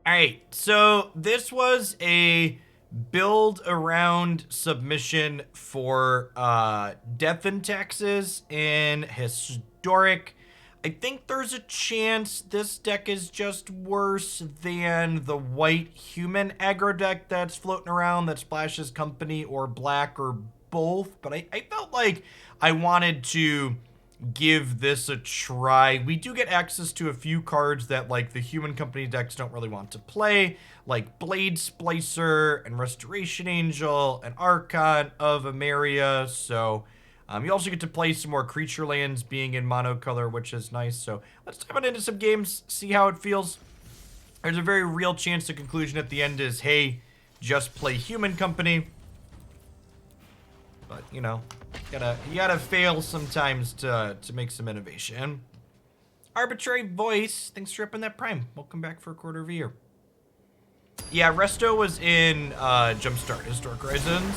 All right, so this was a build around submission for death and taxes in historic. I think there's a chance this deck is just worse than the white human aggro deck that's floating around that splashes company or black or both, but I felt like I wanted to give this a try. We do get access to a few cards that like the human company decks don't really want to play, like Blade Splicer and Restoration Angel and Archon of Emeria. So you also get to play some more creature lands being in monocolor, which is nice. So let's dive into some games, see how it feels. There's a very real chance the conclusion at the end is, hey, just play human company. But, you know, you gotta fail sometimes to make some innovation. Arbitrary Voice, thanks for ripping that prime. Welcome back for a quarter of a year. Yeah, Resto was in Jumpstart Historic Horizons.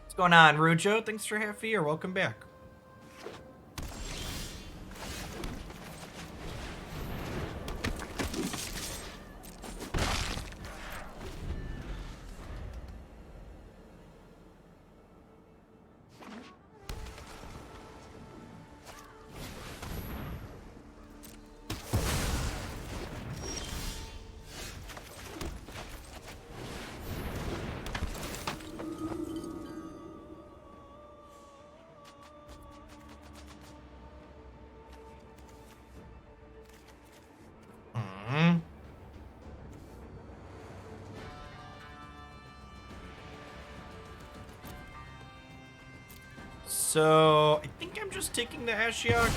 What's going on, Rujo? Thanks for half a year. Welcome back. So, I think I'm just taking the Ashiok.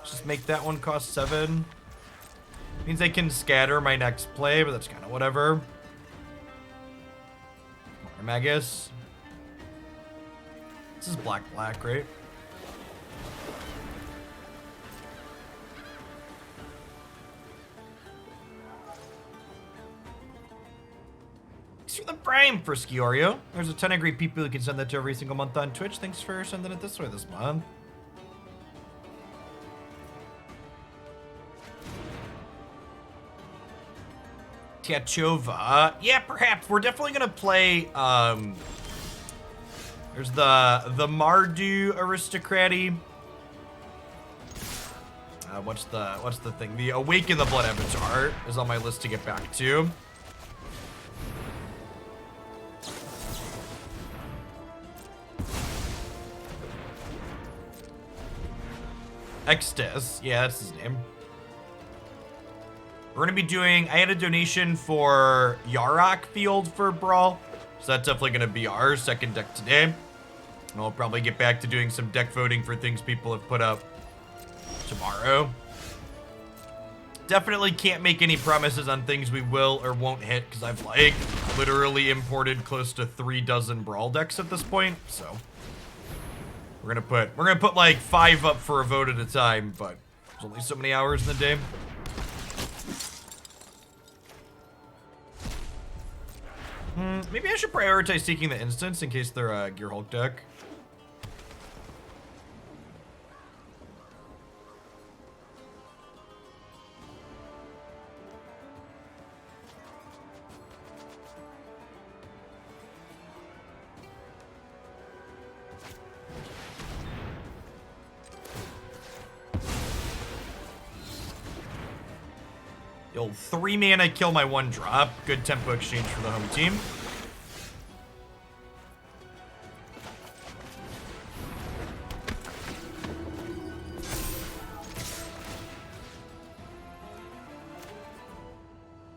Just make that one cost 7. Means I can scatter my next play, but that's kind of whatever. Magus. This is black, right? For the prime for Skiorio. There's a ton of great people who can send that to every single month on Twitch. Thanks for sending it this way this month. Tachova. Yeah, perhaps. We're definitely gonna play there's the Mardu Aristocraty. What's the thing? The Awaken the Blood Avatar is on my list to get back to. Extes, yeah, that's his name. We're gonna be doing, I had a donation for Yarok Field for Brawl, so that's definitely gonna be our second deck today. And we'll probably get back to doing some deck voting for things people have put up tomorrow. Definitely can't make any promises on things we will or won't hit, because I've like literally imported close to 3 dozen Brawl decks at this point, so. We're gonna put like 5 up for a vote at a time, but there's only so many hours in the day. Maybe I should prioritize taking the instants in case they're a Gear Hulk deck. Yo, 3 mana, kill my 1 drop. Good tempo exchange for the home team.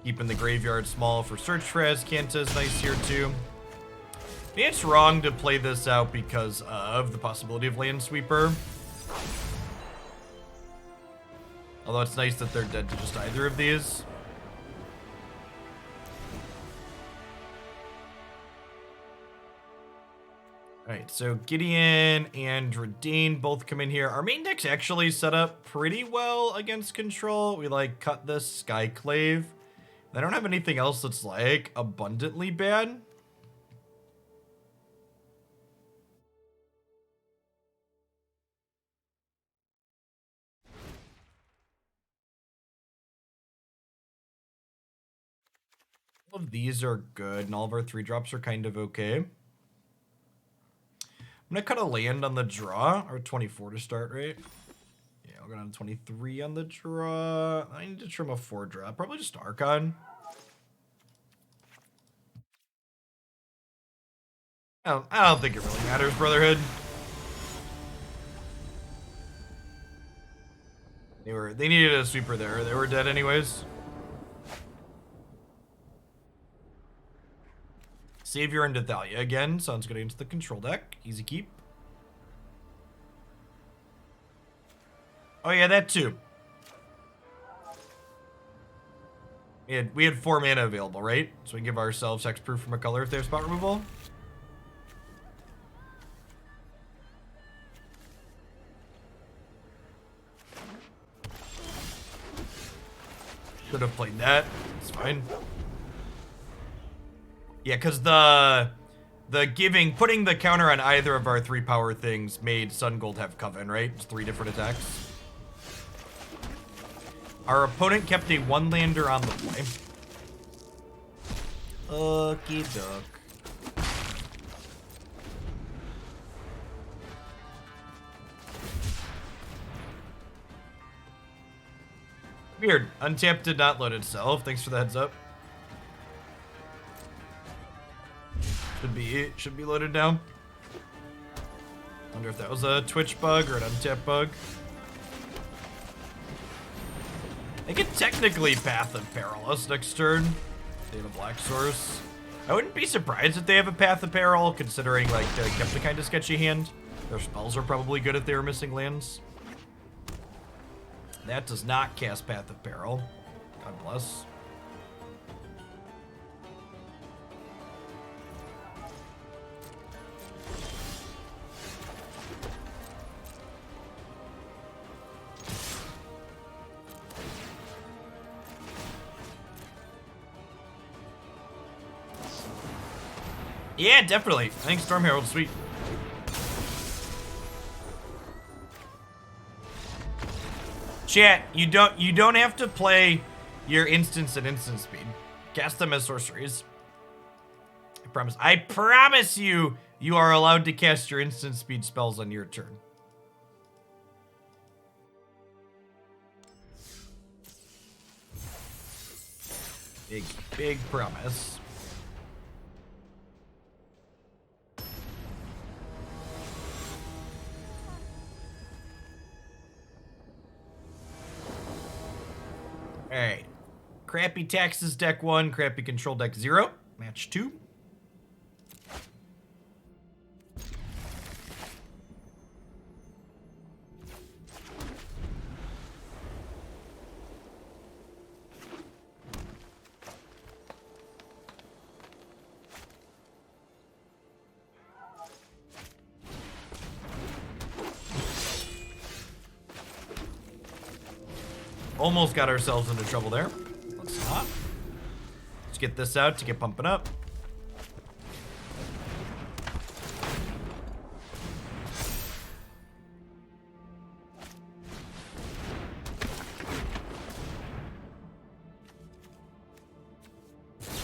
Keeping the graveyard small for Search for Azcanta is nice here too. Maybe it's wrong to play this out because of the possibility of Land Sweeper. Although it's nice that they're dead to just either of these. Alright, so Gideon and Reidane both come in here. Our main deck's actually set up pretty well against control. We like cut this Skyclave. I don't have anything else that's like abundantly bad. All of these are good, and all of our 3-drops are kind of okay. I'm gonna cut a land on the draw, or 24 to start, right? Yeah, I'll go down to 23 on the draw. I need to trim a 4-drop, probably just Archon. I don't think it really matters, Brotherhood. They needed a sweeper there. They were dead anyways. Savior into Thalia again. Sounds good against the control deck. Easy keep. Oh yeah, that too. We had 4 mana available, right? So we can give ourselves hexproof from a color if they have spot removal. Could have played that. It's fine. Yeah, because putting the counter on either of our 3 power things made Sungold have Coven, right? It's 3 different attacks. Our opponent kept a 1-lander on the play. Okie doke. Weird. Untapped did not load itself. Thanks for the heads up. Should be loaded now. Wonder if that was a Twitch bug or an untap bug. They could technically Path of Perilous next turn. They have a black source. I wouldn't be surprised if they have a Path of Peril, considering like they kept a kind of sketchy hand. Their spells are probably good if they were missing lands. That does not cast Path of Peril. God bless. Yeah, definitely. I think Storm Herald's sweet. Chat, you don't have to play your instants at instant speed. Cast them as sorceries. I promise you, you are allowed to cast your instant speed spells on your turn. Big promise. Alright. Crappy taxes deck 1, crappy control deck 0. Match 2. Almost got ourselves into trouble there. Let's not. Let's get this out to get pumping up.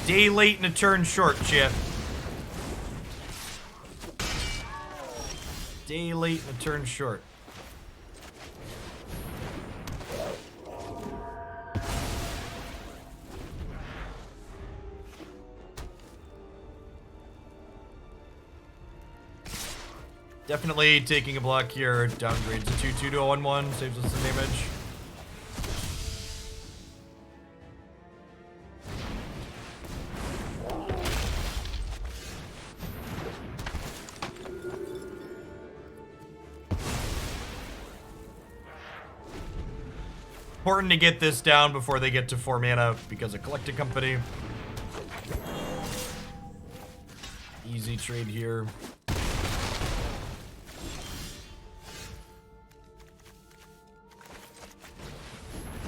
Day late and a turn short, Chip. Day late and a turn short. Definitely taking a block here, downgrades a 2/2 to a 1/1, saves us some damage. Important to get this down before they get to 4 mana because of Collected Company. Easy trade here.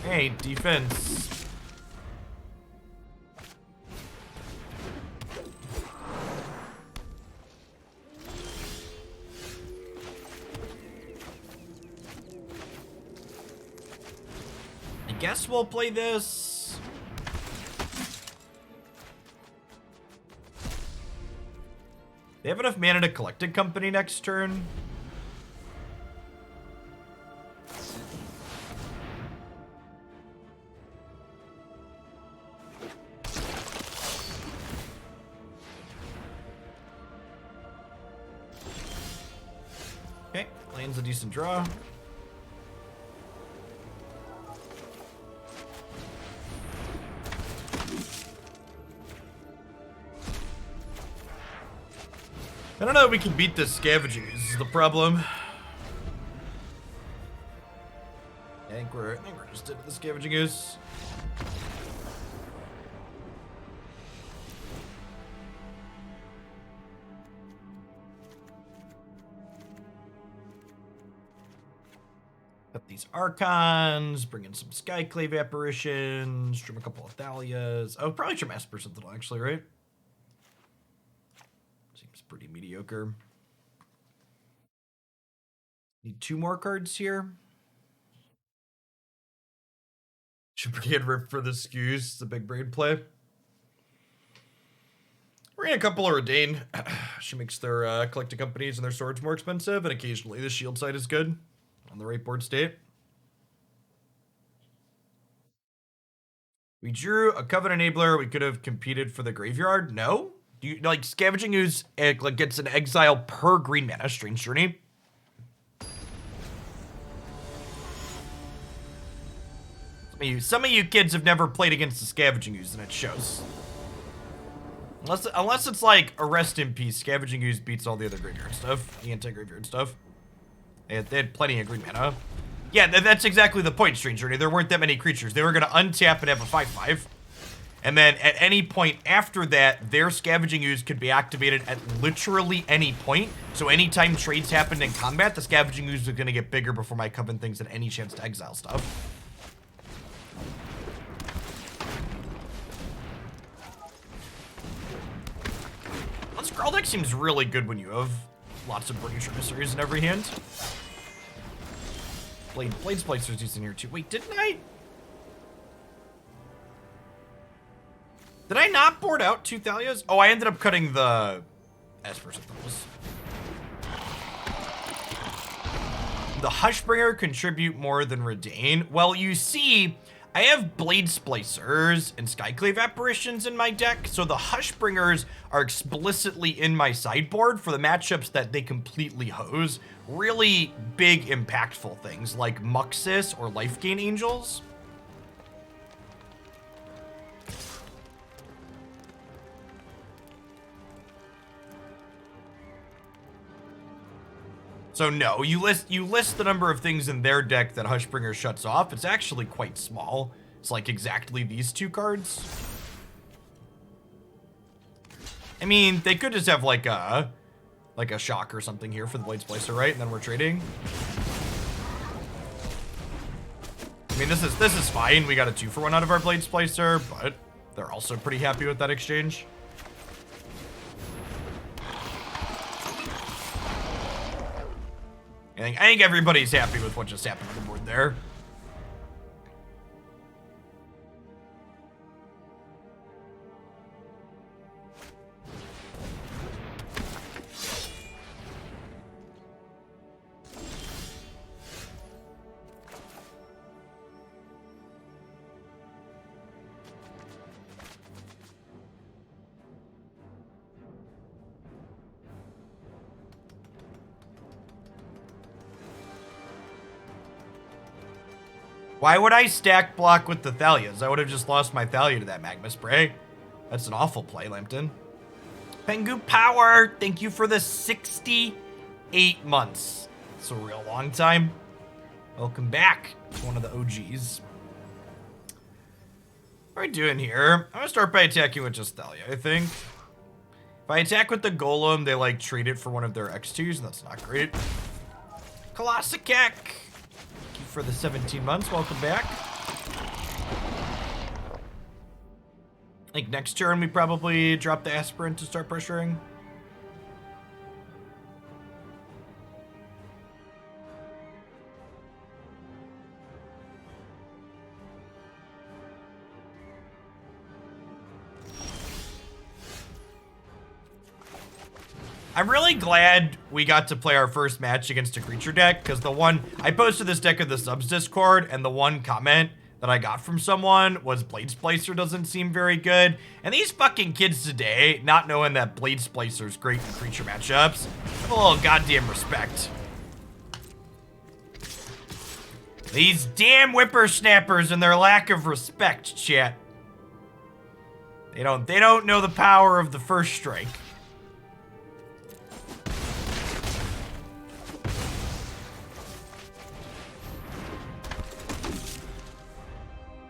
Hey, defense. I guess we'll play this. They have enough mana to collect a company next turn. Okay, lane's a decent draw. I don't know if we can beat this scavenging. This is the problem. I think we're just into the scavenging goose. Got these Archons, bring in some Skyclave Apparitions, trim a couple of Thalias. Oh, probably trim Esper Sentinel actually, right? Seems pretty mediocre. Need 2 more cards here. Should we get ripped for the skews? It's a big brain play. We're in a couple of Reidane. She makes their collecting companies and their swords more expensive, and occasionally the shield side is good on the right board state. We drew a Covenant Enabler. We could have competed for the graveyard. No? Do you, like, Scavenging Ooze like, gets an exile per green mana, Strange Journey. Some of you kids have never played against the Scavenging Ooze, and it shows. Unless it's like a Rest in Peace, Scavenging Ooze beats all the other graveyard stuff, the anti-graveyard stuff. They had plenty of green mana. Yeah, that's exactly the point, Strange Journey. There weren't that many creatures. They were going to untap and have a 5/5. And then at any point after that, their Scavenging Ooze could be activated at literally any point. So anytime trades happened in combat, the Scavenging Ooze was going to get bigger before my Coven things had any chance to exile stuff. Scroll deck seems really good when you have lots of British emissaries in every hand. Blade Splicer's decent here too. Wait, didn't I? Did I not board out 2 Thalias? Oh, I ended up cutting the Esper Sentinels. The Hushbringer contribute more than Reidane. Well, you see, I have Blade Splicers and Skyclave Apparitions in my deck, so the Hushbringers are explicitly in my sideboard for the matchups that they completely hose. Really big, impactful things like Muxus or Life Gain Angels. So no, you list the number of things in their deck that Hushbringer shuts off. It's actually quite small. It's like exactly these 2 cards. I mean, they could just have like a shock or something here for the Blade Splicer, right? And then we're trading. I mean, this is fine. We got a 2-for-1 out of our Blade Splicer, but they're also pretty happy with that exchange. I think everybody's happy with what just happened on the board there. Why would I stack block with the Thalias? I would have just lost my Thalia to that Magma Spray. That's an awful play, Lampton. Pengu Power, thank you for the 68 months. It's a real long time. Welcome back to one of the OGs. What are we doing here? I'm gonna start by attacking with just Thalia, I think. If I attack with the Golem, they like trade it for one of their X2s, and that's not great. Colossicek. For the 17 months, welcome back. I think next turn we probably drop the Aspirant to start pressuring. I'm really glad we got to play our first match against a creature deck, because the one, I posted this deck in the subs Discord, and the one comment that I got from someone was Blade Splicer doesn't seem very good. And these fucking kids today, not knowing that Blade Splicer is great in creature matchups, have a little goddamn respect. These damn whippersnappers and their lack of respect, chat. They don't know the power of the first strike.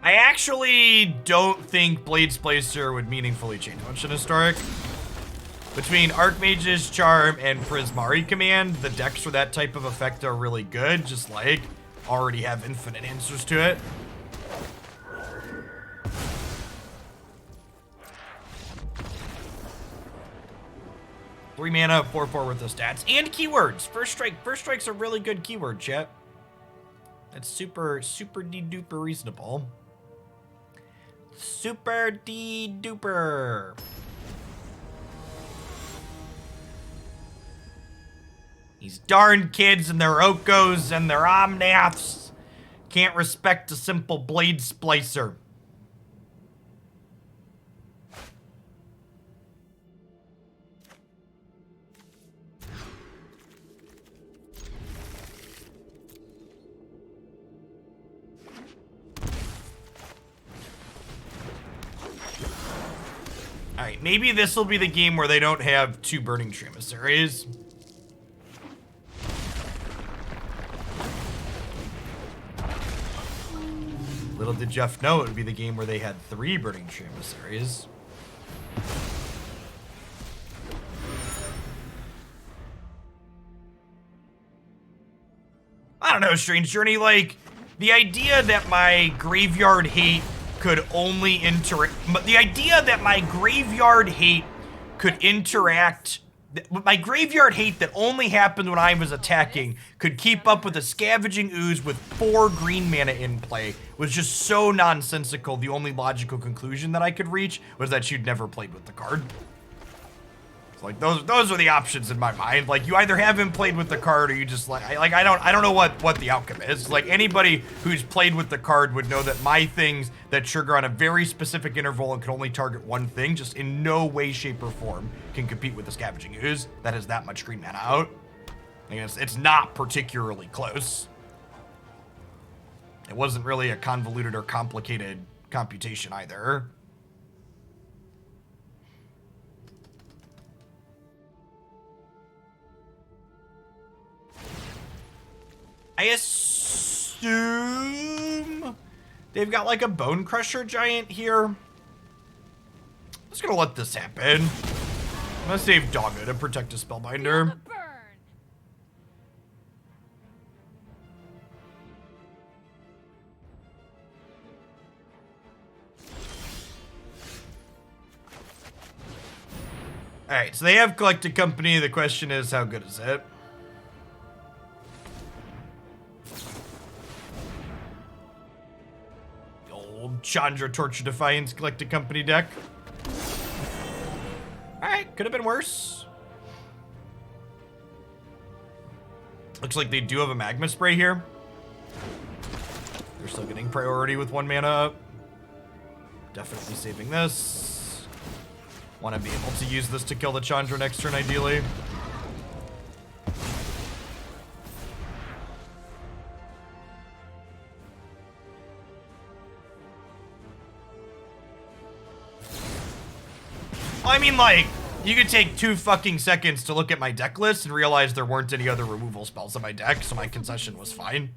I actually don't think Blade Splicer would meaningfully change much in Historic. Between Archmage's Charm and Prismari Command, the decks for that type of effect are really good, just like already have infinite answers to it. Three mana, 4/4 with the stats and keywords. First strike's a really good keyword, chat. That's super de-duper reasonable. Super de-duper. These darn kids and their Okos and their Omnaths can't respect a simple Blade Splicer. Alright, maybe this will be the game where they don't have two Burning Tree Emissaries. Little did Jeff know it would be the game where they had three Burning Tree Emissaries. I don't know, Strange Journey, like, the idea that my graveyard hate could only interact, but the idea that my graveyard hate could interact, my graveyard hate that only happened when I was attacking could keep up with a Scavenging Ooze with 4 green mana in play was just so nonsensical. The only logical conclusion that I could reach was that you'd never played with the card. Like those are the options in my mind. Like you either haven't played with the card or you just I don't know what the outcome is. Like anybody who's played with the card would know that my things that trigger on a very specific interval and can only target one thing just in no way, shape, or form can compete with the Scavenging Ooze that has that much green mana out. I mean, it's not particularly close. It wasn't really a convoluted or complicated computation either. I assume they've got like a Bone Crusher Giant here. I'm just gonna let this happen. I'm gonna save Doggo to protect a Spellbinder. Alright, so they have Collected Company. The question is, how good is it? Chandra Torture Defiance Collected Company deck. Alright, could have been worse. Looks like they do have a Magma Spray here. They're still getting priority with 1 mana up. Definitely saving this. Want to be able to use this to kill the Chandra next turn, ideally. I mean, like, you could take 2 fucking seconds to look at my deck list and realize there weren't any other removal spells on my deck, so my concession was fine.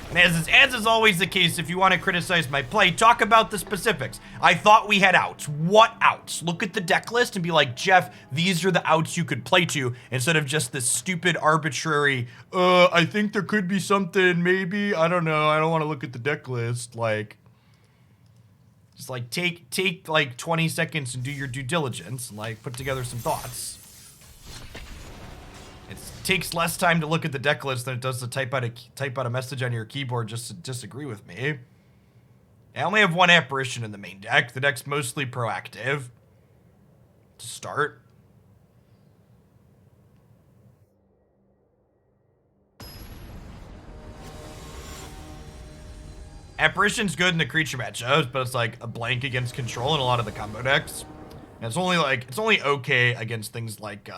And as is always the case, if you want to criticize my play, talk about the specifics. I thought we had outs. What outs? Look at the deck list and be like, Jeff, these are the outs you could play to, instead of just this stupid, arbitrary, I think there could be something, maybe, I don't know, I don't want to look at the deck list, like... Just like take like 20 seconds and do your due diligence and like put together some thoughts. It takes less time to look at the deck list than it does to type out a message on your keyboard just to disagree with me. I only have one apparition in the main deck. The deck's mostly proactive to start. Apparition's good in the creature matchups, but it's like a blank against control in a lot of the combo decks. And it's only okay against things like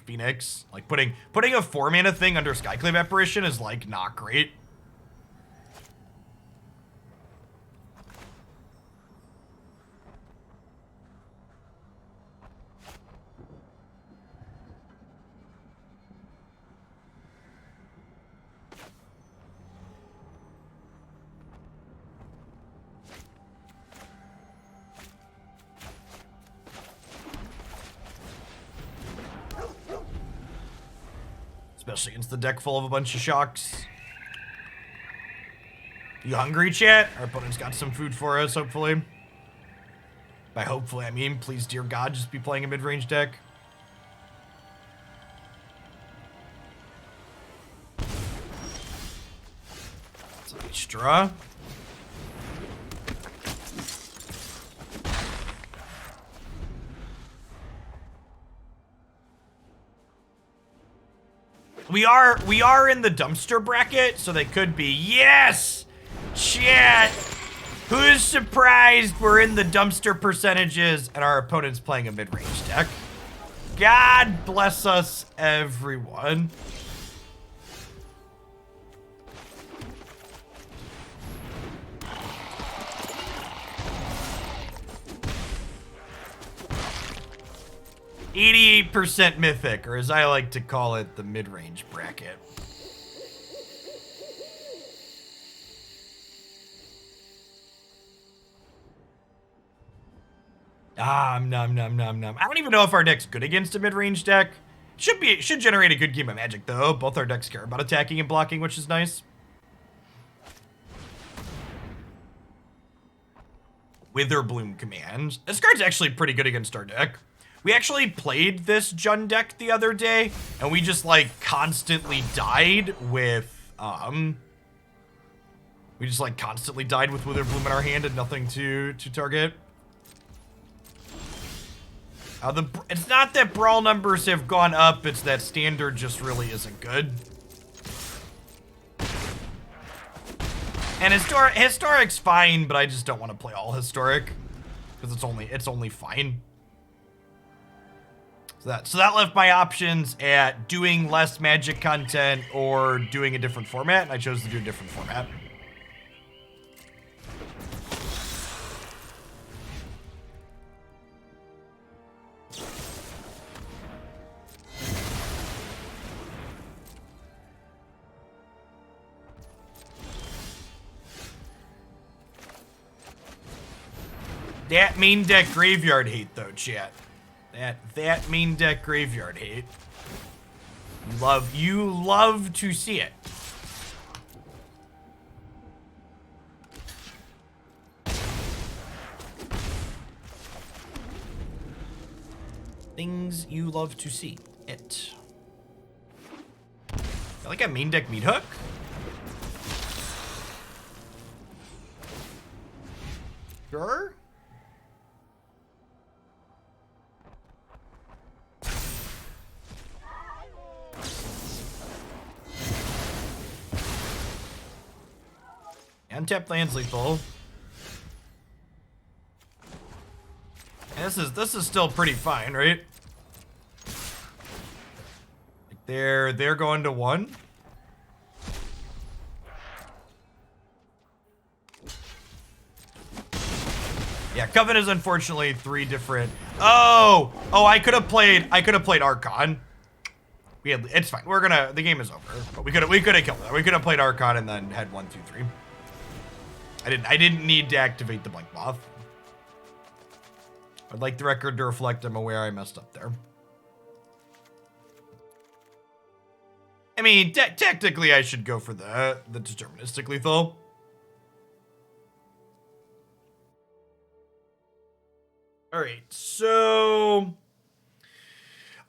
Phoenix. Like putting a 4-mana thing under Skyclave Apparition is like not great. Especially against the deck full of a bunch of shocks. You hungry, chat? Our opponent's got some food for us, hopefully. By hopefully, I mean, please, dear God, just be playing a mid-range deck. It's a straw. We are in the dumpster bracket, so they could be. Yes! Chat! Who's surprised we're in the dumpster percentages and our opponent's playing a mid-range deck? God bless us, everyone. %88 mythic, or as I like to call it, the mid-range bracket. Nom. I don't even know if our deck's good against a mid-range deck. Should generate a good game of Magic though. Both our decks care about attacking and blocking, which is nice. Witherbloom Command. This card's actually pretty good against our deck. We actually played this Jund deck the other day, and we just like constantly died with Witherbloom in our hand and nothing to target. It's not that brawl numbers have gone up, it's that standard just really isn't good. And historic's fine, but I just don't want to play all historic because it's only fine. So that left my options at doing less Magic content or doing a different format, and I chose to do a different format. That main deck graveyard hate though, chat. That main deck graveyard hate. You love to see it. Things you love to see it. I like a main deck meat hook. Sure. Untapped land's lethal. And this is still pretty fine, right? Like they're going to 1. Yeah, Coven is unfortunately 3 different. Oh, I could have played Archon. It's fine. The game is over. But we could have killed that. We could have played Archon and then had 1, 2, 3. I didn't need to activate the Blinkmoth. I'd like the record to reflect I'm aware I messed up there. I mean, technically I should go for the deterministic lethal. All right, so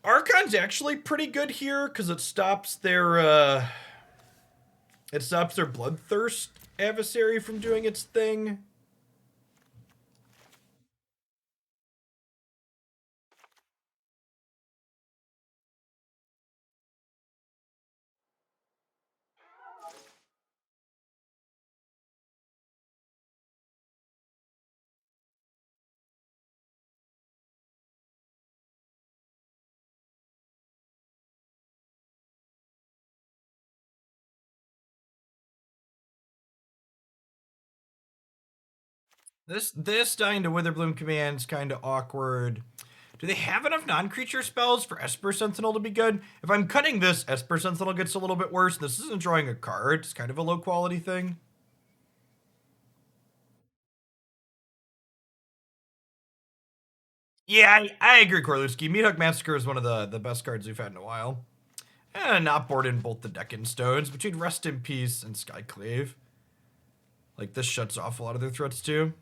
Archon's actually pretty good here because it stops their bloodthirst adversary from doing its thing. This dying to Witherbloom command's kind of awkward. Do they have enough non-creature spells for Esper Sentinel to be good? If I'm cutting this, Esper Sentinel gets a little bit worse. This isn't drawing a card. It's kind of a low quality thing. Yeah, I agree, Korluski. Meathook Massacre is one of the best cards we've had in a while. And not board in both the Deccan Stones between Rest in Peace and Skyclave. Like, this shuts off a lot of their threats, too.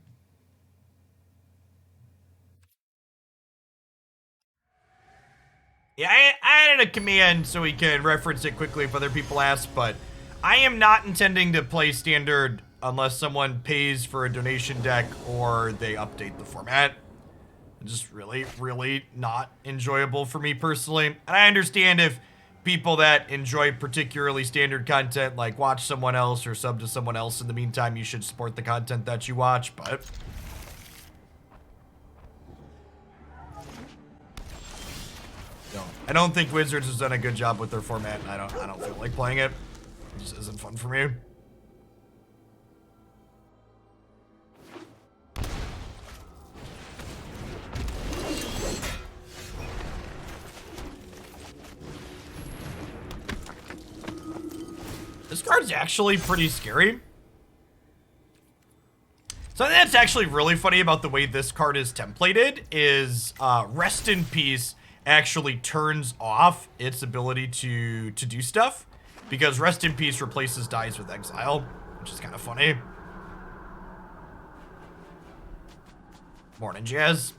Yeah, I added a command so we can reference it quickly if other people ask, but I am not intending to play Standard unless someone pays for a donation deck or they update the format. It's just really, really not enjoyable for me personally. And I understand if people that enjoy particularly Standard content, like watch someone else or sub to someone else in the meantime, you should support the content that you watch, but I don't think Wizards has done a good job with their format, and I don't feel like playing it. It just isn't fun for me. This card's actually pretty scary. Something that's actually really funny about the way this card is templated is Rest in Peace actually turns off its ability to do stuff because Rest in Peace replaces dies with exile, which is kind of funny. Morning, Jazz.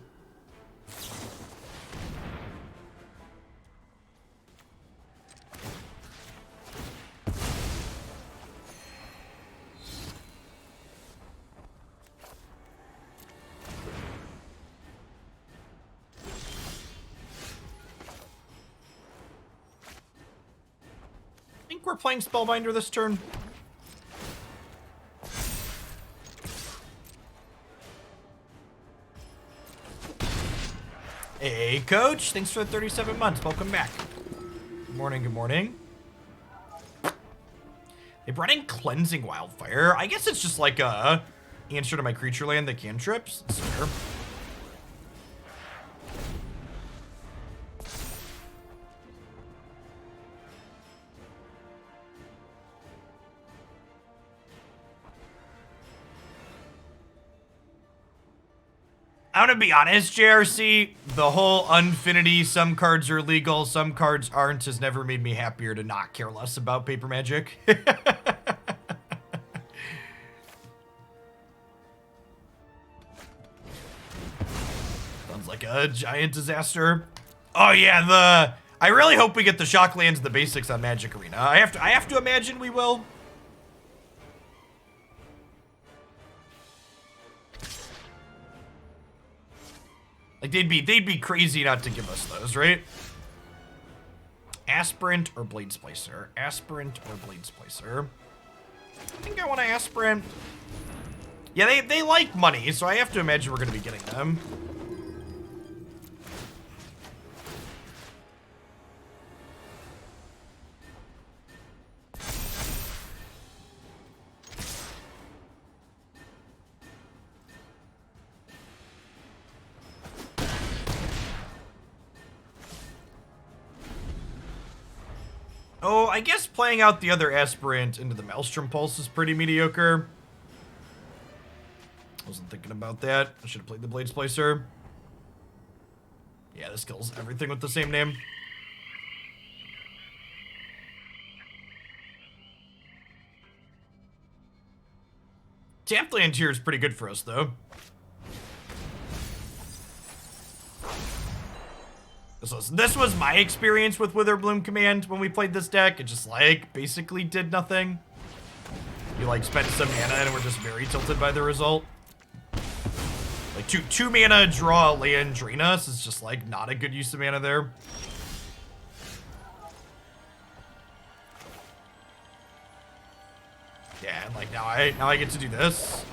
We're playing Spellbinder this turn. Hey, Coach. Thanks for the 37 months. Welcome back. Good morning, good morning. They brought in Cleansing Wildfire. I guess it's just like a answer to my creature land that cantrips. That's fair. I'm gonna be honest, JRC, the whole Unfinity, some cards are legal, some cards aren't, has never made me happier to not care less about paper magic. Sounds like a giant disaster. Oh yeah, I really hope we get the Shocklands and the basics on Magic Arena. I have to imagine we will. Like, they'd be crazy not to give us those, right? Aspirant or Blade Splicer? Aspirant or Blade Splicer? I think I want to Aspirant. Yeah, they like money, so I have to imagine we're going to be getting them. Oh, I guess playing out the other Aspirant into the Maelstrom Pulse is pretty mediocre. Wasn't thinking about that. I should have played the Blade Splicer. Yeah, this kills everything with the same name. Tapped land here is pretty good for us, though. This was my experience with Witherbloom Command when we played this deck. It just, like, basically did nothing. You, like, spent some mana and were just very tilted by the result. Like, two mana, draw a land, drain us is just, like, not a good use of mana there. Yeah, and, like, now I get to do this.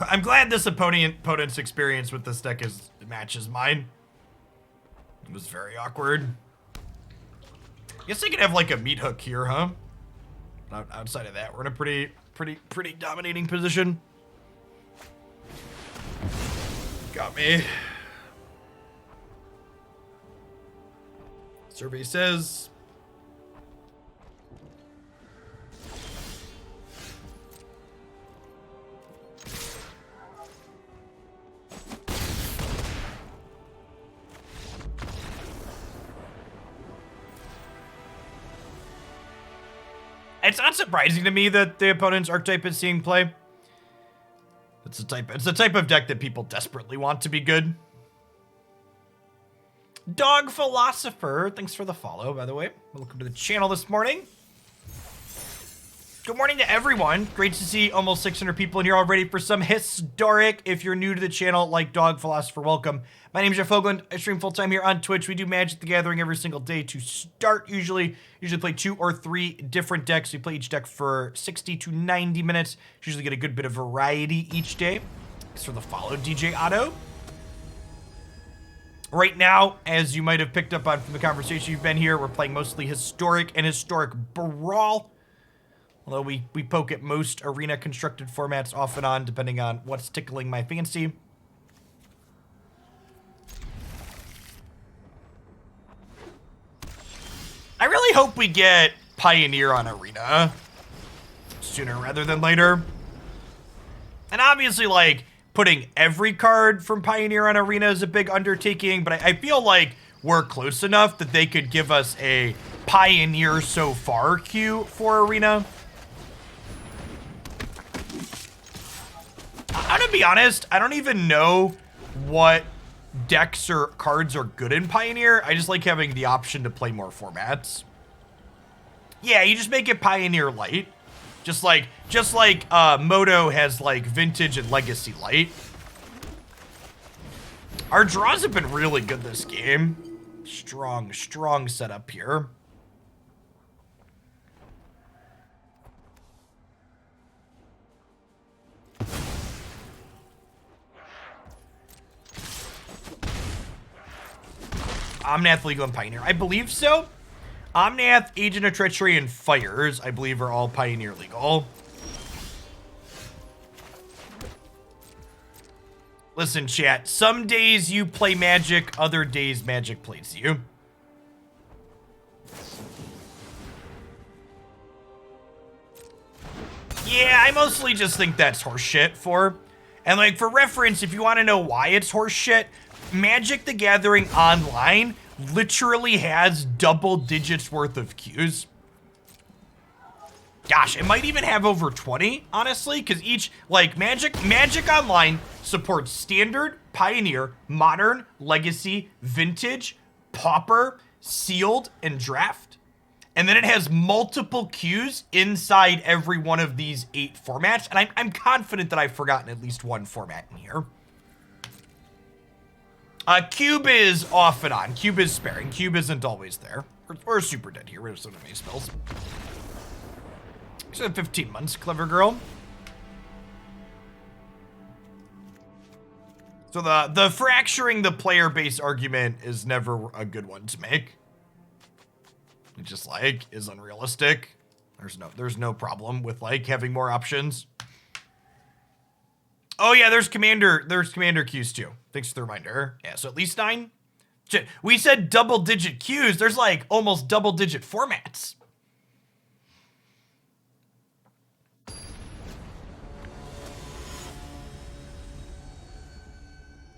I'm glad this opponent's experience with this deck matches mine. It was very awkward. I guess I could have like a meat hook here, huh? Outside of that, we're in a pretty dominating position. Got me. Survey says. It's not surprising to me that the opponent's archetype is seeing play. It's the type of deck that people desperately want to be good. Dog Philosopher, thanks for the follow, by the way. Welcome to the channel this morning. Good morning to everyone. Great to see almost 600 people in here already for some historic. If you're new to the channel, like Dog Philosopher, welcome. My name is Jeff Hoagland. I stream full-time here on Twitch. We do Magic the Gathering every single day to start, usually play 2 or 3 different decks. We play each deck for 60 to 90 minutes. Usually get a good bit of variety each day. Thanks for the follow, DJ Otto. Right now, as you might have picked up on from the conversation you've been here, we're playing mostly Historic and Historic Brawl. Although we poke at most arena constructed formats off and on, depending on what's tickling my fancy. I really hope we get Pioneer on Arena sooner rather than later. And obviously, like, putting every card from Pioneer on Arena is a big undertaking, but I feel like we're close enough that they could give us a Pioneer so far queue for Arena. I'm gonna be honest, I don't even know what decks or cards are good in Pioneer. I just like having the option to play more formats. Yeah, you just make it Pioneer Light. Just like Moto has like Vintage and Legacy Light. Our draws have been really good this game. Strong setup here. Omnath, Legal, and Pioneer. I believe so. Omnath, Agent of Treachery, and Fires, I believe, are all Pioneer legal. Listen, chat. Some days you play Magic, other days Magic plays you. Yeah, I mostly just think that's horseshit for. And like, for reference, if you want to know why it's horseshit, Magic the Gathering Online literally has double digits worth of queues. Gosh, it might even have over 20, honestly, because each, like, Magic Online supports Standard, Pioneer, Modern, Legacy, Vintage, Pauper, Sealed, and Draft. And then it has multiple queues inside every one of these 8 formats, and I'm confident that I've forgotten at least one format in here. Cube is off and on. Cube is sparing. Cube isn't always there. Or super dead here. Where's some of these spells? So 15 months, clever girl. So the fracturing the player base argument is never a good one to make. It just like is unrealistic. There's no problem with like having more options. Oh yeah, there's commander queues too. Thanks for the reminder. Yeah, so at least 9. We said double-digit queues. There's like almost double-digit formats.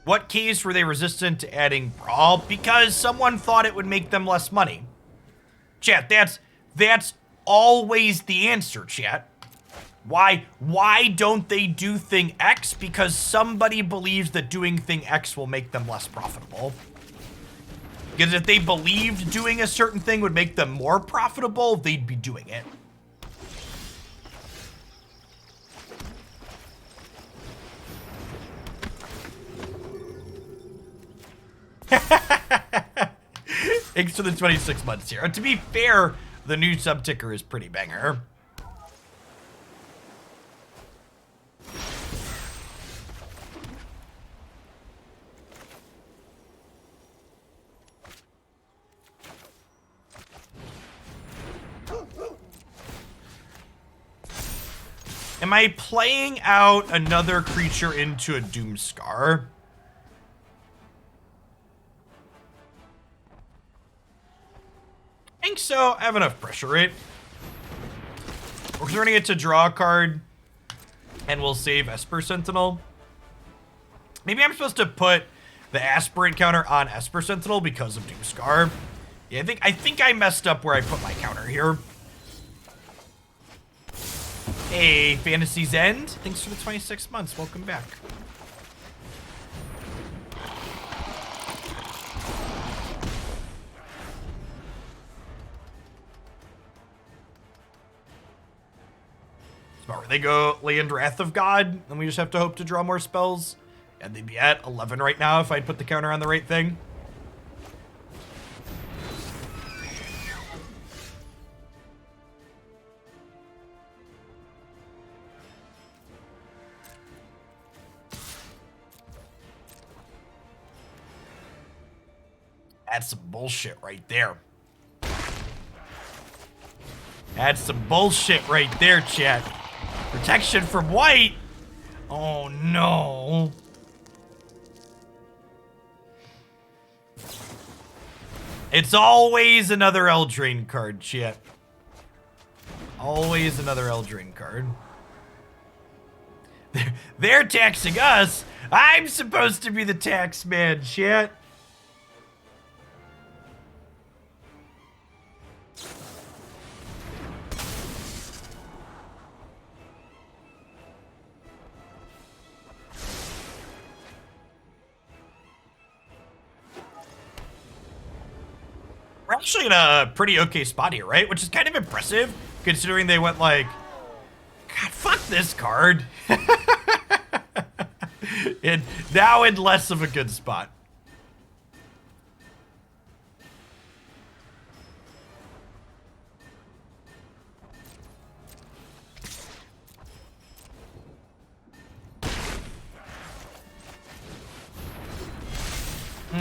What case were they resistant to adding Brawl? Because someone thought it would make them less money. Chat, that's always the answer, chat. Why don't they do thing X? Because somebody believes that doing thing X will make them less profitable. Because if they believed doing a certain thing would make them more profitable, they'd be doing it. Thanks for the 26 months here. To be fair, the new sub-ticker is pretty banger. Am I playing out another creature into a Doomscar? I think so. I have enough pressure rate. We're turning it to draw a card, and we'll save Esper Sentinel. Maybe I'm supposed to put the Aspirant counter on Esper Sentinel because of Doomscar. Yeah, I think I messed up where I put my counter here. Hey, Fantasy's End. Thanks for the 26 months. Welcome back. Smart. They go Land Wrath of God, and we just have to hope to draw more spells. And they'd be at 11 right now if I'd put the counter on the right thing. That's some bullshit right there. That's some bullshit right there, chat. Protection from white? Oh, no. It's always another Eldraine card, chat. Always another Eldraine card. They're taxing us. I'm supposed to be the tax man, chat. We're actually in a pretty okay spot here, right? Which is kind of impressive, considering they went like, God, fuck this card. And now in less of a good spot.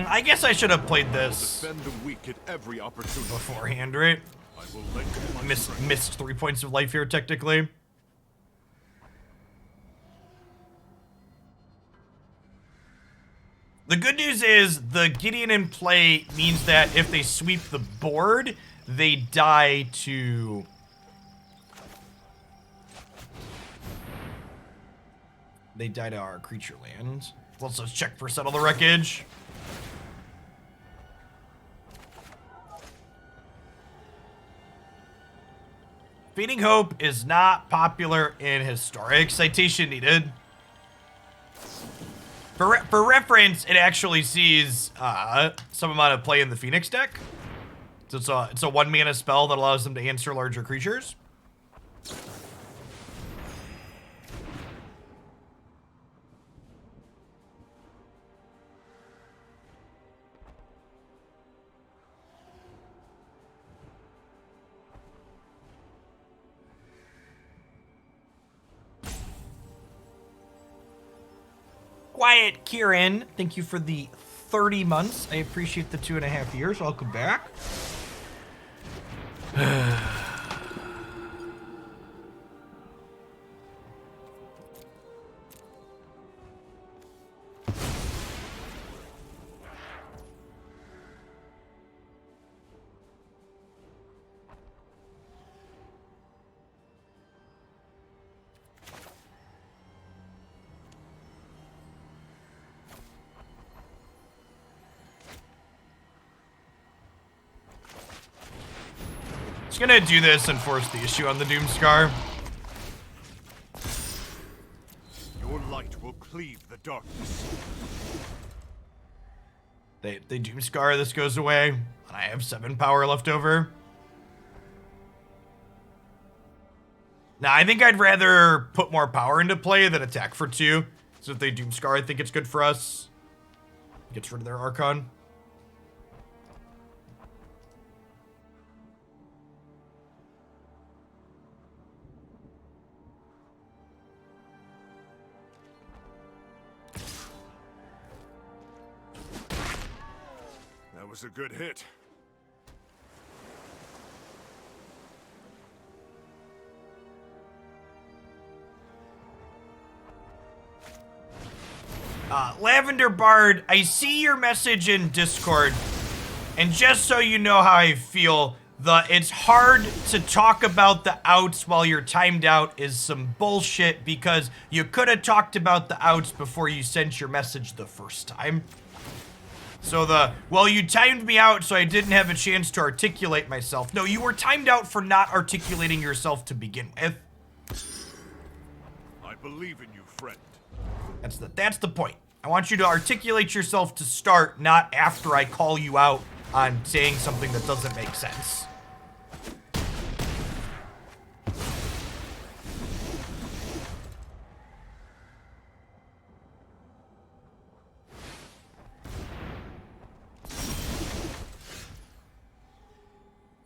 I guess I should have played this beforehand, right? Missed 3 points of life here, technically. The good news is the Gideon in play means that if they sweep the board, they die to... They die to our creature land. Let's just check for Settle the Wreckage. Feeding Hope is not popular in Historic. Citation needed. For reference, it actually sees some amount of play in the Phoenix deck. So it's a 1-mana spell that allows them to answer larger creatures. Quiet Kieran, thank you for the 30 months. I appreciate the 2.5 years. Welcome back. Just gonna do this and force the issue on the Doomscar. Your light will cleave the darkness. They Doomscar, this goes away, and I have 7 power left over. Now, I think I'd rather put more power into play than attack for 2. So if they Doomscar, I think it's good for us. Gets rid of their Archon. That was a good hit. Lavender Bard, I see your message in Discord, and just so you know how I feel, it's hard to talk about the outs while you're timed out is some bullshit, because you could have talked about the outs before you sent your message the first time. So well, you timed me out so I didn't have a chance to articulate myself. No, you were timed out for not articulating yourself to begin with. I believe in you, friend. That's the point. I want you to articulate yourself to start, not after I call you out on saying something that doesn't make sense.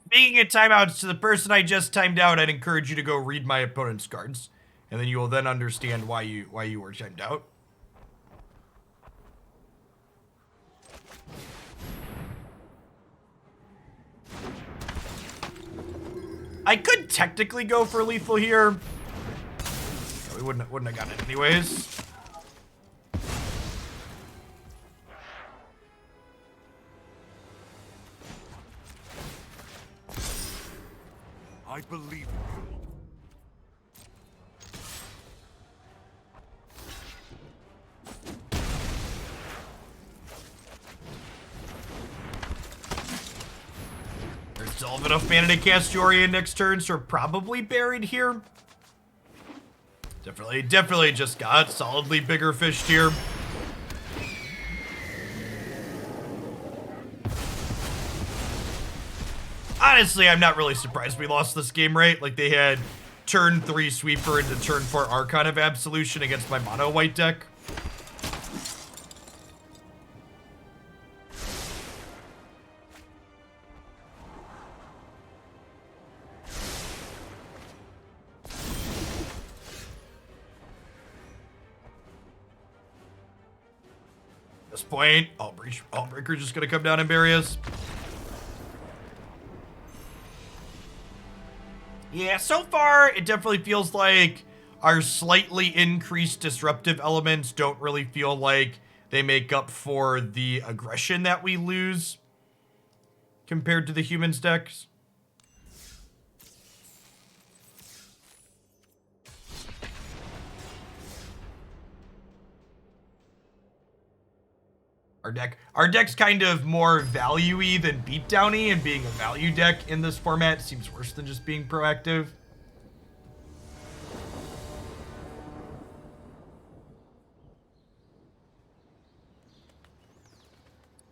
Speaking of timeouts, to the person I just timed out, I'd encourage you to go read my opponent's cards, and then you will then understand why you were timed out. I could technically go for lethal here. We wouldn't have gotten it anyways. I believe in you. There's still enough mana to cast Jorian next turn, so we're probably buried here. Definitely just got solidly bigger fished here. Honestly, I'm not really surprised we lost this game, right? Like, they had turn 3 Sweeper into turn 4 Archon of Absolution against my mono white deck. At this point, Allbreaker just gonna come down and bury us. Yeah, so far, it definitely feels like our slightly increased disruptive elements don't really feel like they make up for the aggression that we lose compared to the humans decks. Our deck's kind of more value-y than beatdown-y, and being a value deck in this format seems worse than just being proactive.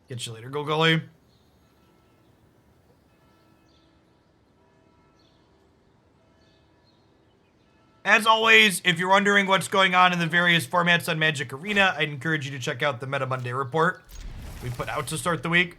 Get you later, Golgully. As always, if you're wondering what's going on in the various formats on Magic Arena, I'd encourage you to check out the Meta Monday report we put out to start the week.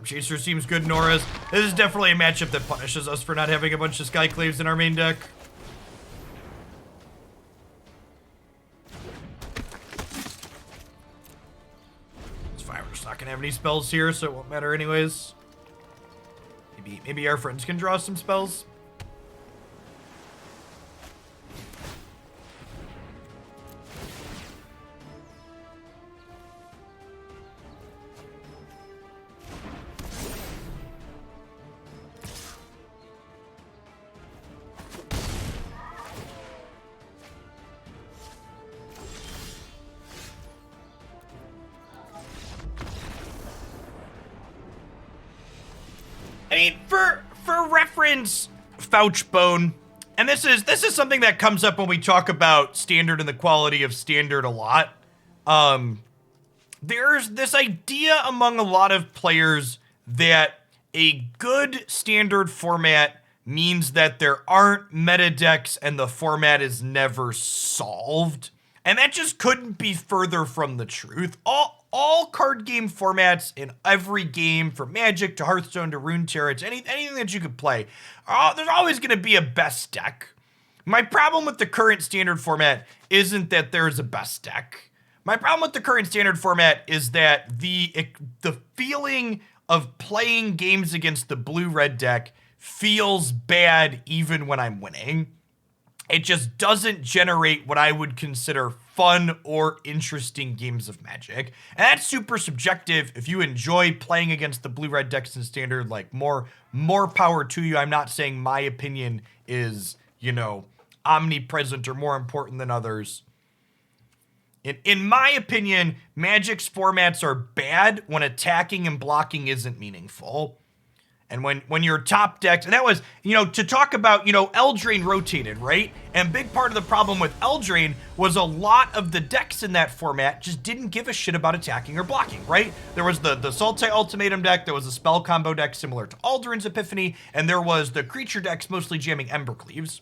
Chaser seems good in auras. This is definitely a matchup that punishes us for not having a bunch of Skyclaves in our main deck. It's fine, we're just not gonna have any spells here, so it won't matter anyways. Maybe our friends can draw some spells. I mean, for reference, Fouchbone, and this is something that comes up when we talk about Standard and the quality of Standard a lot. There's this idea among a lot of players that a good Standard format means that there aren't meta decks and the format is never solved. And that just couldn't be further from the truth. All card game formats in every game, from Magic to Hearthstone to Runeterra to anything that you could play, there's always going to be a best deck. My problem with the current Standard format isn't that there's a best deck. My problem with the current Standard format is that the feeling of playing games against the blue-red deck feels bad even when I'm winning. It just doesn't generate what I would consider fun or interesting games of Magic. And that's super subjective. If you enjoy playing against the blue-red decks in Standard, like, more power to you. I'm not saying my opinion is, you know, omnipresent or more important than others. In my opinion, Magic's formats are bad when attacking and blocking isn't meaningful. And when your top decks, and that was, you know, to talk about, you know, Eldraine rotated, right? And big part of the problem with Eldraine was a lot of the decks in that format just didn't give a shit about attacking or blocking, right? There was the Sultai Ultimatum deck, there was a spell combo deck similar to Aldrin's Epiphany, and there was the creature decks mostly jamming Embercleaves.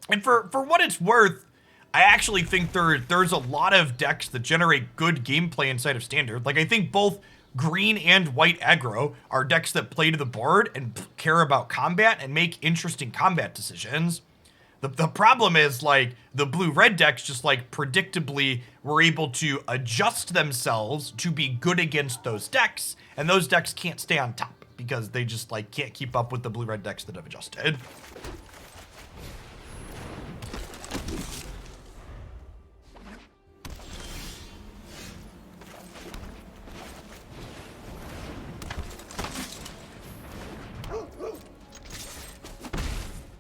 And for what it's worth, I actually think there's a lot of decks that generate good gameplay inside of Standard. Like, I think both green and white aggro are decks that play to the board and care about combat and make interesting combat decisions. The problem is, like, the blue-red decks just, like, predictably were able to adjust themselves to be good against those decks, and those decks can't stay on top because they just, like, can't keep up with the blue-red decks that have adjusted.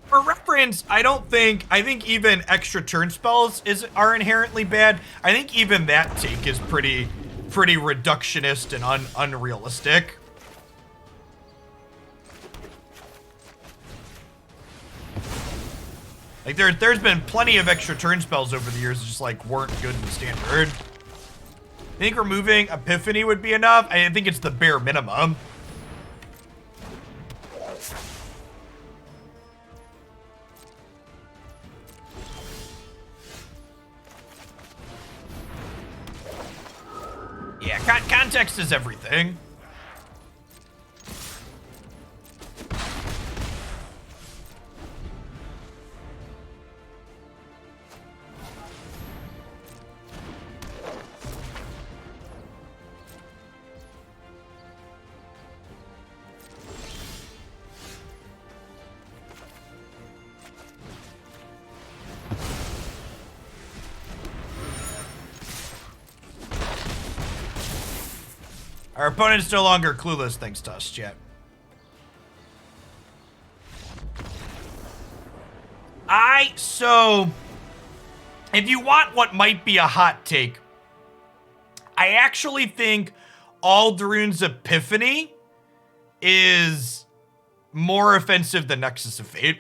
For reference, I think even extra turn spells are inherently bad. I think even that take is pretty reductionist and unrealistic. Like, there's been plenty of extra turn spells over the years that just, like, weren't good in Standard. I think removing Epiphany would be enough. I think it's the bare minimum. Yeah, context is everything. Our opponent's no longer clueless thanks to us, chat. So, if you want what might be a hot take, I actually think Aldruin's Epiphany is more offensive than Nexus of Fate.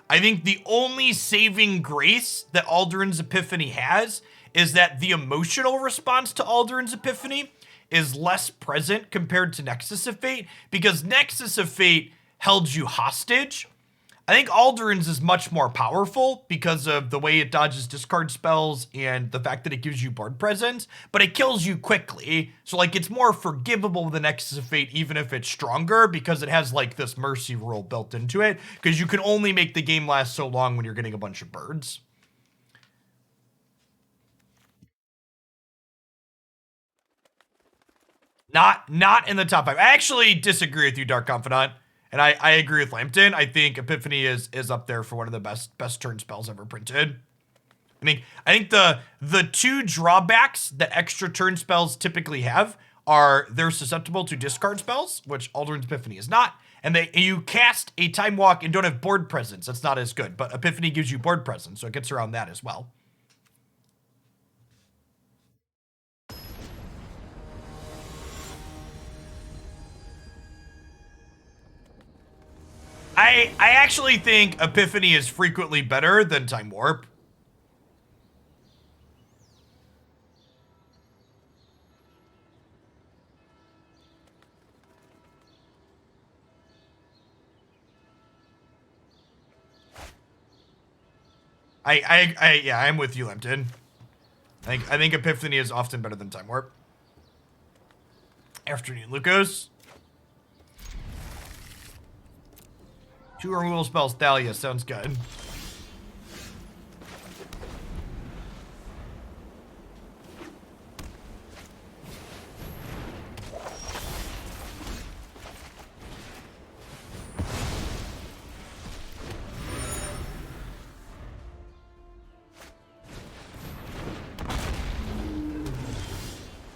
I think the only saving grace that Aldruin's Epiphany has is that the emotional response to Aldruin's Epiphany is less present compared to Nexus of Fate, because Nexus of Fate held you hostage. I think Aldruin's is much more powerful because of the way it dodges discard spells and the fact that it gives you board presence, but it kills you quickly. So, like, it's more forgivable than Nexus of Fate, even if it's stronger, because it has, like, this mercy rule built into it, because you can only make the game last so long when you're getting a bunch of birds. Not in the top 5. I actually disagree with you, Dark Confidant. And I agree with Lambton. I think Epiphany is up there for one of the best turn spells ever printed. I think the two drawbacks that extra turn spells typically have are they're susceptible to discard spells, which Aldruin's Epiphany is not, and you cast a Time Walk and don't have board presence. That's not as good, but Epiphany gives you board presence, so it gets around that as well. I actually think Epiphany is frequently better than Time Warp. Yeah, I'm with you, Lempton. I think Epiphany is often better than Time Warp. Afternoon, Lucas. 2 removal spells, Thalia, sounds good.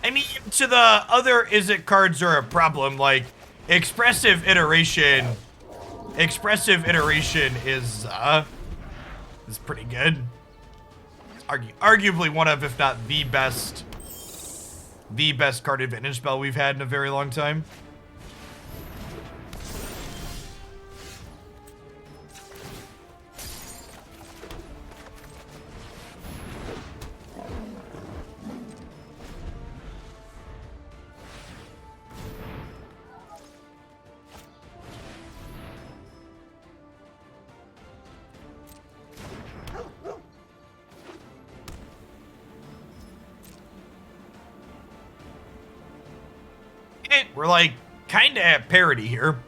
I mean, to the other Izzet cards are a problem, like, Expressive Iteration is pretty good. It's arguably one of, if not the best card advantage spell we've had in a very long time. We're like kind of at parity here.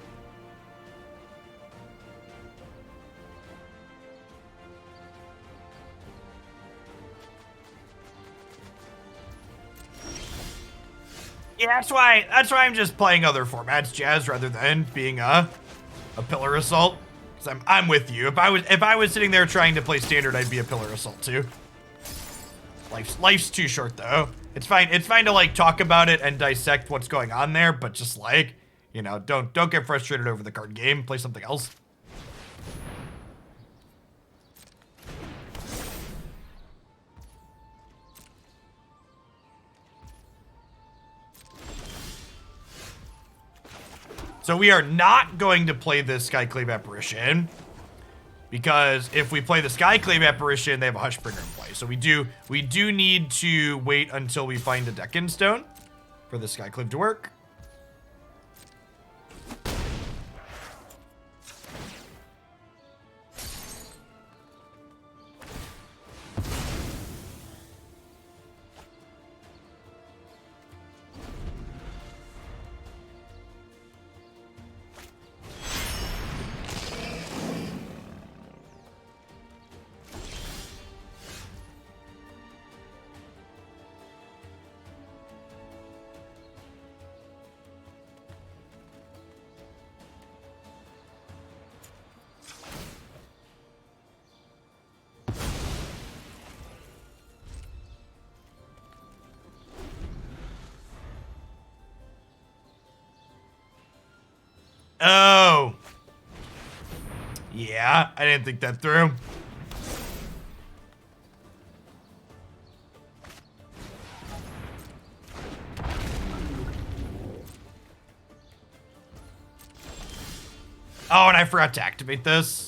Yeah, that's why I'm just playing other formats, Jazz, rather than being a Pillar Assault. Because I'm with you. If I was sitting there trying to play Standard, I'd be a Pillar Assault too. Life's too short though. It's fine to like talk about it and dissect what's going on there, but just like, you know, don't get frustrated over the card game. Play something else. So we are not going to play this Skyclave Apparition, because if we play the Skyclave Apparition, they have a Hushbringer in play. So we do need to wait until we find a Deccan Stone for the Skyclave to work. Oh. Yeah, I didn't think that through. Oh, and I forgot to activate this.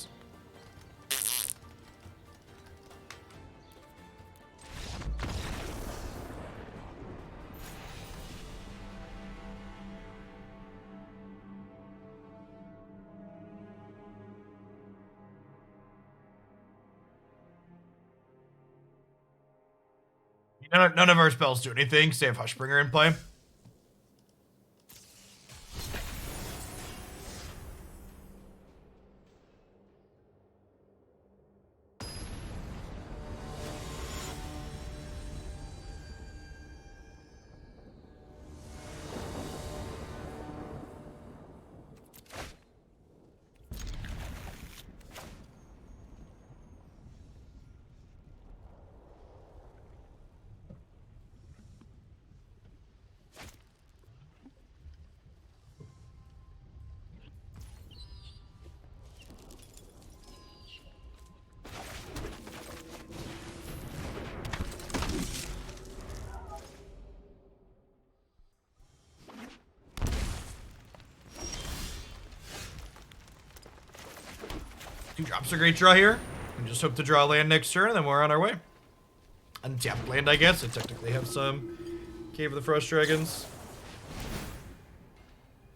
None of our spells do anything, save Hushbringer in play. 2 drops a great draw here. And just hope to draw land next turn, and then we're on our way. Untapped land, I guess. I technically have some Cave of the Frost Dragons.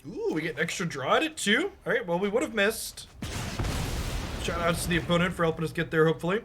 Ooh, we get an extra draw at it too? Alright, well, we would have missed. Shout outs to the opponent for helping us get there, hopefully.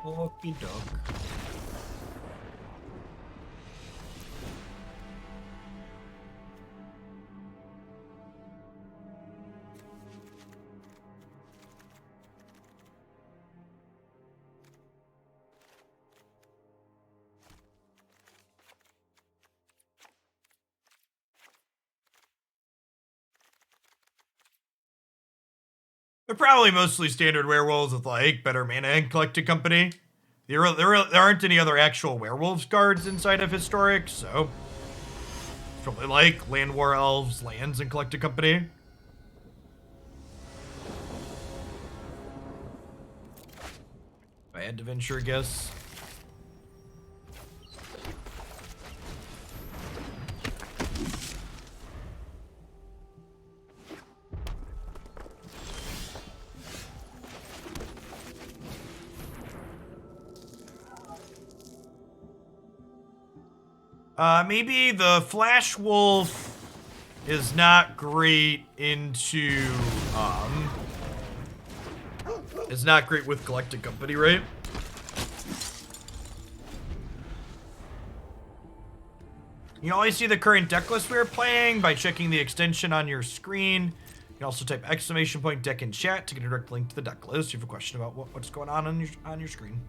Okey doke. They're probably mostly standard werewolves with like better mana and collected company. There aren't any other actual werewolves cards inside of Historic, so it's probably like Land War Elves, lands, and collected company. If I had to venture a guess. Maybe the Flash Wolf is not great into, is not great with collected company, right? You always see the current deck list we are playing by checking the extension on your screen. You can also type !deck in chat to get a direct link to the deck list if you have a question about what's going on your screen.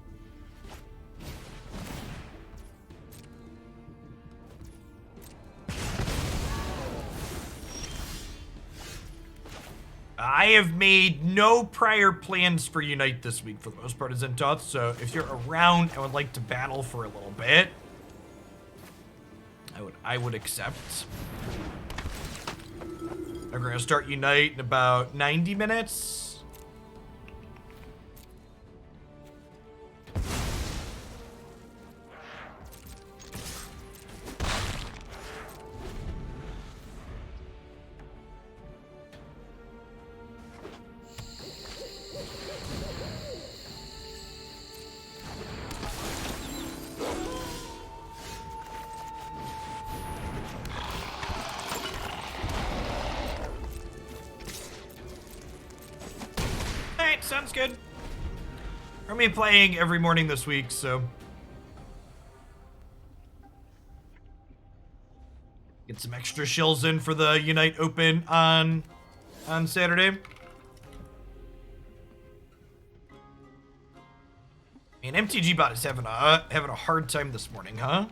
I have made no prior plans for Unite this week for the most part as Zentoth, so if you're around and would like to battle for a little bit, I would accept. We're gonna start Unite in about 90 minutes. Sounds good. We're gonna be playing every morning this week, so get some extra shills in for the Unite Open on Saturday. Man, MTG bot is having a hard time this morning, huh?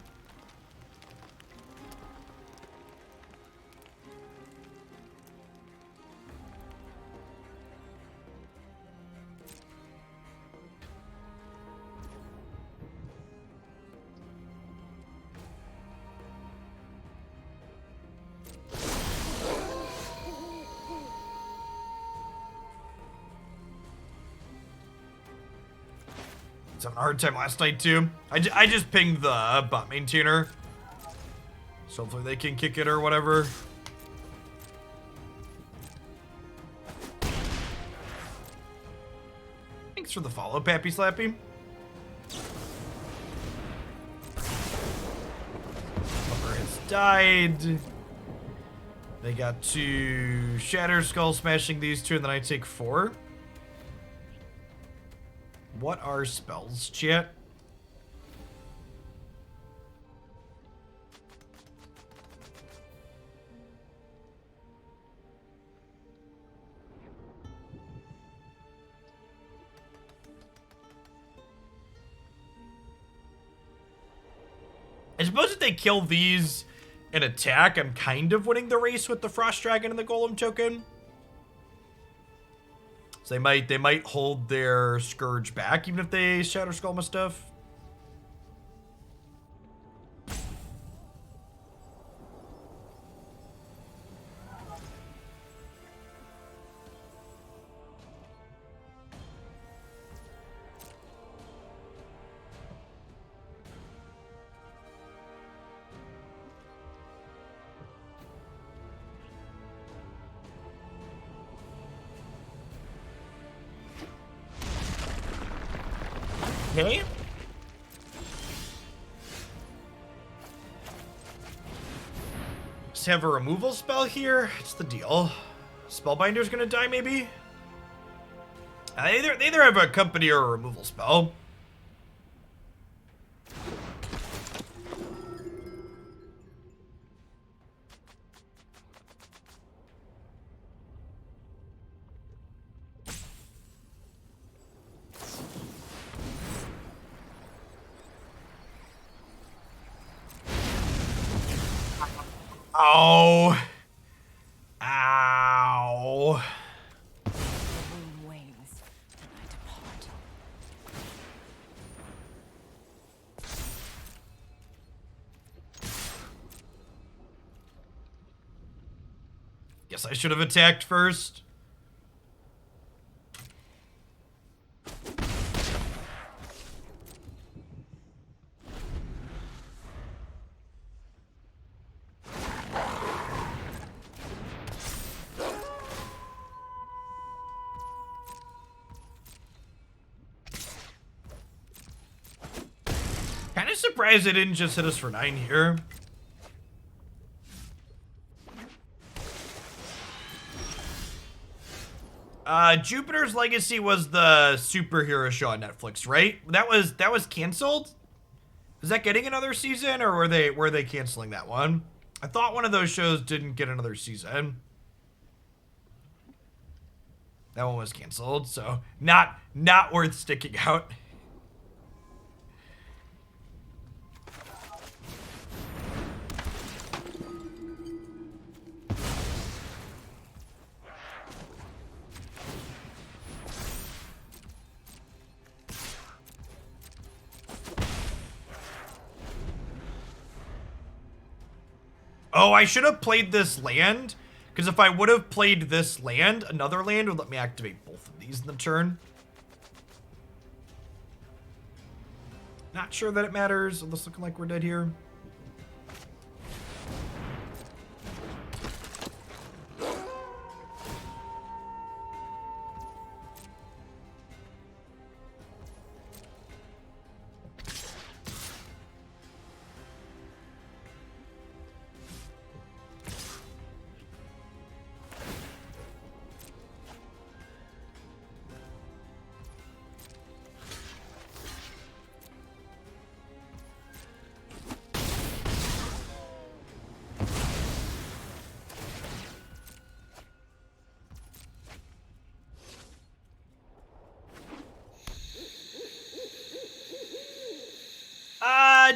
It's having a hard time last night too. I just pinged the bot maintainer, so hopefully they can kick it or whatever. Thanks for the follow, Pappy Slappy. Upper has died. They got 2 Shatter Skull smashing these 2, and then I take 4. What are spells, chat? I suppose if they kill these and attack, I'm kind of winning the race with the Frost Dragon and the Golem token. So they might hold their Scourge back even if they Shatter Skull my stuff. Okay. Just have a removal spell here. It's the deal. Spellbinder's gonna die, maybe? They either have a company or a removal spell. Oh. Ow. The moon wanes, and I depart. Guess I should have attacked first. Kind of surprised they didn't just hit us for 9 here. Jupiter's Legacy was the superhero show on Netflix, right? That was canceled? Is that getting another season, or were they canceling that one? I thought one of those shows didn't get another season. That one was canceled, so not worth sticking out. Oh, I should have played this land, because if I would have played this land, another land would let me activate both of these in the turn. Not sure that it matters. This looking like we're dead here.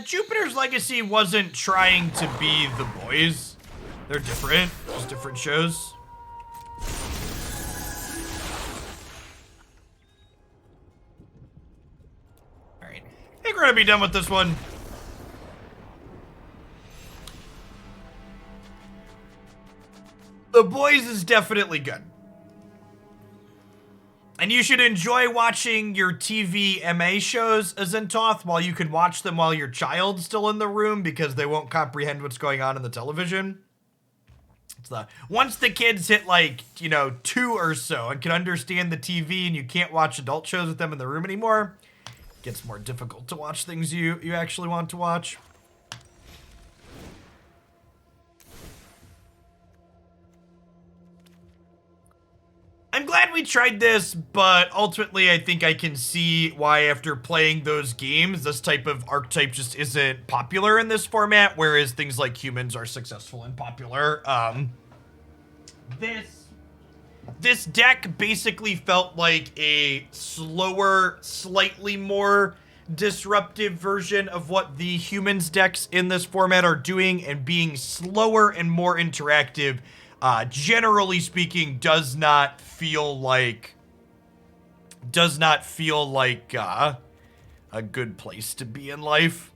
Jupiter's Legacy wasn't trying to be The Boys. They're different, just different shows. All right, I think we're gonna be done with this one. The Boys is definitely good. And you should enjoy watching your TV MA shows, Azentoth, while you can watch them while your child's still in the room because they won't comprehend what's going on in the television. It's once the kids hit like, 2 or so and can understand the TV and you can't watch adult shows with them in the room anymore, it gets more difficult to watch things you actually want to watch. I'm glad we tried this, but ultimately I think I can see why after playing those games, this type of archetype just isn't popular in this format, whereas things like humans are successful and popular. This deck basically felt like a slower, slightly more disruptive version of what the humans decks in this format are doing, and being slower and more interactive, generally speaking, does not feel like a good place to be in life.